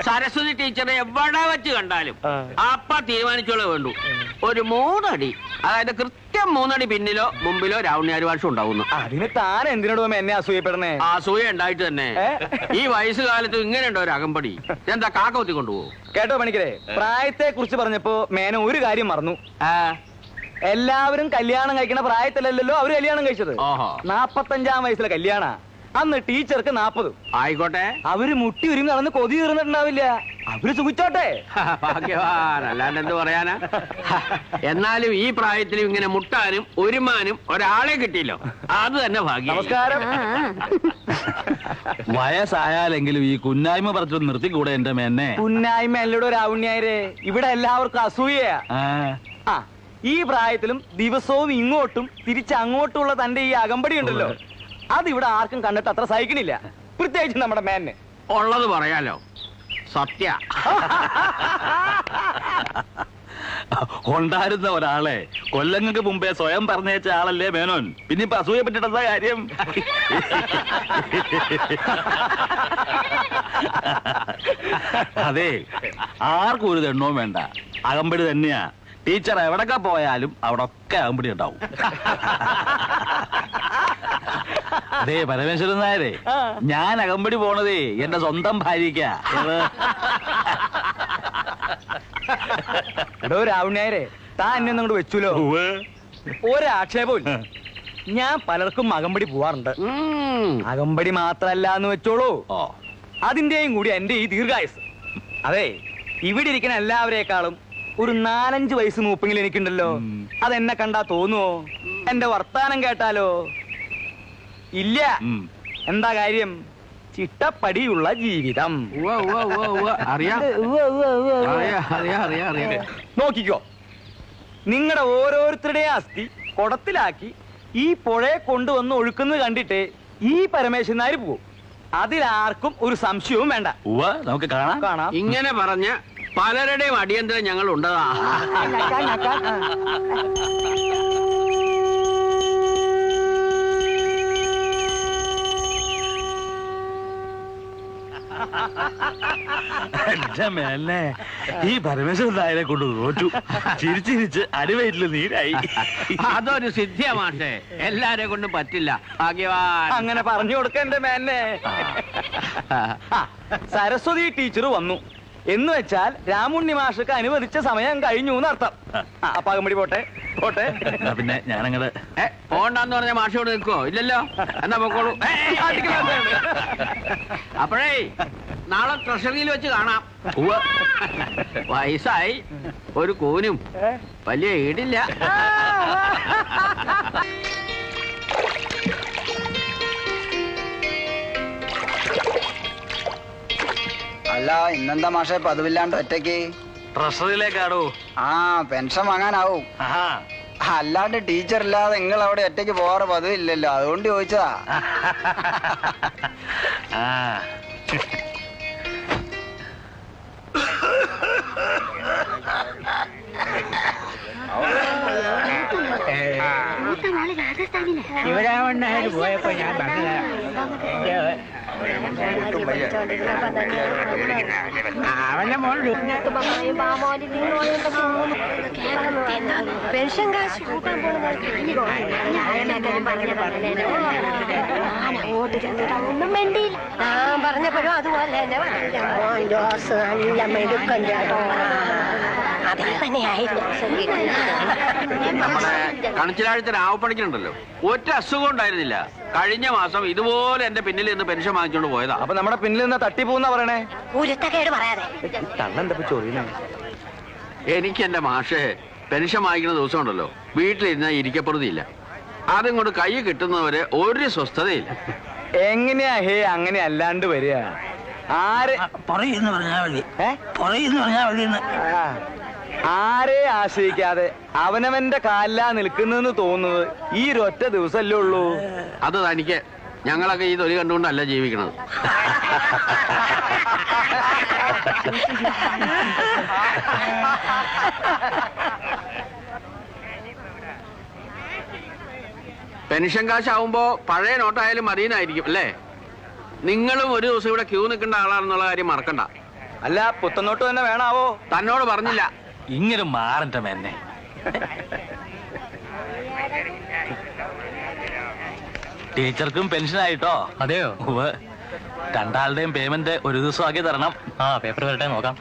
സരസ്വതി ടീച്ചറെ എവിടെ വെച്ച് കണ്ടാലും അപ്പ തീരുമാനിച്ചോളെ വേണ്ടു. ഒരു 3 അടി, അതായത് കൃത്യം 3 അടി പിന്നിലോ മുമ്പിലോ രാവണ്യാര് ഭാഷ ഉണ്ടാവുന്നു. അതിന് താൻ എന്തിനോടും എന്നെ അസൂയപ്പെടണേ? അസൂയ ഉണ്ടായിട്ട് തന്നെ ഈ വയസ്സുകാലത്ത് ഇങ്ങനെ ഉണ്ടോ ഒരു അകമ്പടി? എന്താ കാക്ക കുത്തി കൊണ്ടുപോകും? കേട്ടോ പണിക്കരെ, പ്രായത്തെ കുറിച്ച് പറഞ്ഞപ്പോ മേന ഒരു കാര്യം മറന്നു. എല്ലാവരും കല്യാണം കഴിക്കണ പ്രായത്തിലല്ലല്ലോ അവര് കല്യാണം കഴിച്ചത്. 45-ാം വയസ്സിലെ കല്യാണ. അന്ന് ടീച്ചർക്ക് 40. ആയിക്കോട്ടെ, അവര് മുട്ടി ഒരുങ്ങി നടന്ന് കൊതി തീർന്നിട്ടുണ്ടാവില്ല. അവര് സുഖിച്ചോട്ടെ. ഭാഗ്യവാൻ, അല്ലാണ്ട് എന്ത് പറയാനാ. എന്നാലും ഈ പ്രായത്തിലും ഇങ്ങനെ മുട്ടാനും ഒരുമാനും ഒരാളെ കിട്ടിയല്ലോ, അത് തന്നെ ഭാഗ്യം. നമസ്കാരം. വയസ്സായാലെങ്കിലും ഈ കുന്നായ്മ പറഞ്ഞു നിർത്തിക്കൂടെ എന്റെ മേന്നെ? കുന്നായ്മ അല്ലടോ രാവുണ്യാരെ, ഇവിടെ എല്ലാവർക്കും അസൂയയാ. ഈ പ്രായത്തിലും ദിവസവും ഇങ്ങോട്ടും തിരിച്ചങ്ങോട്ടുള്ള തന്റെ ഈ അകമ്പടി ഉണ്ടല്ലോ, അതിവിടെ ആർക്കും കണ്ടിട്ട് അത്ര സഹിക്കണില്ല, പ്രത്യേകിച്ച് നമ്മുടെ മേന്നെ. ഉള്ളത് പറയാലോ, സത്യ. ഉണ്ടായിരുന്ന ഒരാളെ കൊല്ലങ്ങൾക്ക് മുമ്പേ സ്വയം പറഞ്ഞേച്ച ആളല്ലേ മേനോൻ. പിന്നെ ഇപ്പൊ അസൂയെ പറ്റിട്ടെന്താ കാര്യം? അതെ, ആർക്കും ഒരു ദണ്ണവും വേണ്ട, അകമ്പടി തന്നെയാ. ടീച്ചർ എവിടൊക്കെ പോയാലും അവിടെ ഒക്കെ അകമ്പടി ഉണ്ടാവും. അതെ പരമേശ്വരൻ നായരെ, ഞാൻ അകമ്പടി പോണതേ എന്റെ സ്വന്തം ഭാര്യയ്ക്കാ. എടോ രാവുണ്യാരെ, താൻ എന്നെ അങ്ങോട്ട് വെച്ചുല്ലോ, ഒരാക്ഷേപവും. ഞാൻ പലർക്കും അകമ്പടി പോവാറുണ്ട്. അകമ്പടി മാത്രല്ല എന്ന് വെച്ചോളൂ, അതിന്റെയും കൂടി എന്റെ ഈ ദീർഘായുസ്. അതെ, ഇവിടെ ഇരിക്കുന്ന എല്ലാവരേക്കാളും ഒരു 4-5 വയസ്സ് മൂപ്പെങ്കിൽ എനിക്കുണ്ടല്ലോ. അതെന്നെ കണ്ടാ തോന്നുവോ? എന്റെ വർത്താനം കേട്ടാലോ? ഇല്ല. എന്താ കാര്യം? ചിട്ടപ്പടിയുള്ള ജീവിതം. നോക്കിക്കോ, നിങ്ങളുടെ ഓരോരുത്തരുടെയും അസ്ഥി കുടത്തിലാക്കി ഈ പുഴയെ കൊണ്ടുവന്ന് ഒഴുക്കുന്നത് കണ്ടിട്ട് ഈ പരമേശ്വരനാര് പോവും. അതിലാർക്കും ഒരു സംശയവും വേണ്ട. നമുക്ക് കാണാം. ഇങ്ങനെ പറഞ്ഞ പലരുടെയും അടിയന്തരം ഞങ്ങൾ ഉണ്ടതാ. മേലെ ഈ പരമേശ്വരൻ നായരെ കൊണ്ട് തോറ്റു. ചിരിച്ചിരിച്ച് അടിവയറ്റില് നീരായി. അതൊരു സിദ്ധിയാ മാഷേ, എല്ലാരെ കൊണ്ടും പറ്റില്ല. ഭാഗ്യവാൻ. അങ്ങനെ പറഞ്ഞു കൊടുക്കണ്ടേ മേന്നെ. സരസ്വതി ടീച്ചർ വന്നു എന്ന് വെച്ചാൽ രാമുണ്ണി മാഷക്ക് അനുവദിച്ച സമയം കഴിഞ്ഞു എന്നർത്ഥം. അപ്പൊ അകമ്പടി പോട്ടെ പോട്ടെ. പിന്നെ ഞാനങ്ങട് പോണ്ടെന്ന് പറഞ്ഞ മാഷോട് നിൽക്കോ? ഇല്ലല്ലോ, എന്നാ പൊക്കോളൂ. അപ്പോഴേ നാളെ ട്രഷറിയിൽ വെച്ച് കാണാം. വയസ്സായി, ഒരു കൂനും വലിയ ഈടില്ല. അല്ല, ഇന്നെന്താ മാഷെ പതിവില്ലാണ്ട് ഒറ്റയ്ക്ക്? ട്രഷറിയിലേക്കാടോ. പെൻഷൻ വാങ്ങാനാവും. അല്ലാണ്ട് ടീച്ചർ ഇല്ലാതെ നിങ്ങൾ അവിടെ ഒറ്റയ്ക്ക് പോവാറ് പതിവില്ലല്ലോ, അതുകൊണ്ട് ചോദിച്ചതാ. ശിവരാമണ്ണാര് പോയപ്പോ ഞാൻ അവന്റെ മോള് പെൻഷൻ കാശ് ഒന്നും വേണ്ടിയില്ല. ഞാൻ പറഞ്ഞപ്പോഴും അതുപോലെ തന്നെ നല്ല മെടുക്കൻ ചേട്ടോ. അതിൽ തന്നെയായിരുന്നു. നമ്മുടെ കണിച്ചിലാഴ്ച രാവപ്പണിക്കുണ്ടല്ലോ, ഒറ്റ അസുഖം ഉണ്ടായിരുന്നില്ല. കഴിഞ്ഞ മാസം ഇതുപോലെ എന്റെ പിന്നിൽ നിന്ന് പെൻഷൻ വാങ്ങിച്ചോണ്ട് പോയതാ. അപ്പൊ നമ്മുടെ പിന്നിൽ നിന്ന് തട്ടിപ്പോന്നാ പറയണേ. ഉരുത്തക്കേട് പറയാതെ. എനിക്ക് എന്റെ മാഷെ പെൻഷൻ വാങ്ങിക്കുന്ന ദിവസം ഉണ്ടല്ലോ, വീട്ടിലിരുന്ന ഇരിക്കപ്പെടുത്തിയില്ല. അതും കൊണ്ട് കൈ കിട്ടുന്നവരെ ഒരു സ്വസ്ഥതയില്ല. എങ്ങനെയാ ഹേ അങ്ങനെ അല്ലാണ്ട് വരിക? ആരെ പറയുന്നു പറഞ്ഞാൽ മതി, പറയുന്നു പറഞ്ഞാൽ മതി. ആരെ ആശ്രയിക്കാതെ അവനവന്റെ കാലിലാ നിൽക്കുന്നെന്ന് തോന്നുന്നത് ഈ ഒരൊറ്റ ദിവസമല്ലേ ഉള്ളൂ. അത് തനിക്ക്. ഞങ്ങളൊക്കെ ഈ തൊലി കണ്ടുകൊണ്ടല്ല ജീവിക്കണത്. പെൻഷൻ കാശാവുമ്പോ പഴയ നോട്ടായാലും മതിയെന്നായിരിക്കും അല്ലേ? നിങ്ങളും ഒരു ദിവസം ഇവിടെ ക്യൂ നിൽക്കേണ്ട ആളാണെന്നുള്ള കാര്യം മറക്കണ്ട. അല്ല പുത്തന്നോട്ട് തന്നെ വേണാവോ? തന്നോട് പറഞ്ഞില്ല. ഇങ്ങനെ മാറണ്ട എന്നെ. ടീച്ചർക്കും പെൻഷൻ ആയിട്ടോ? അതെയോ? രണ്ടാളുടെയും പേയ്മെന്റ് ഒരു ദിവസം ആക്കി തരണം. പേപ്പർ വരട്ടെ നോക്കാം.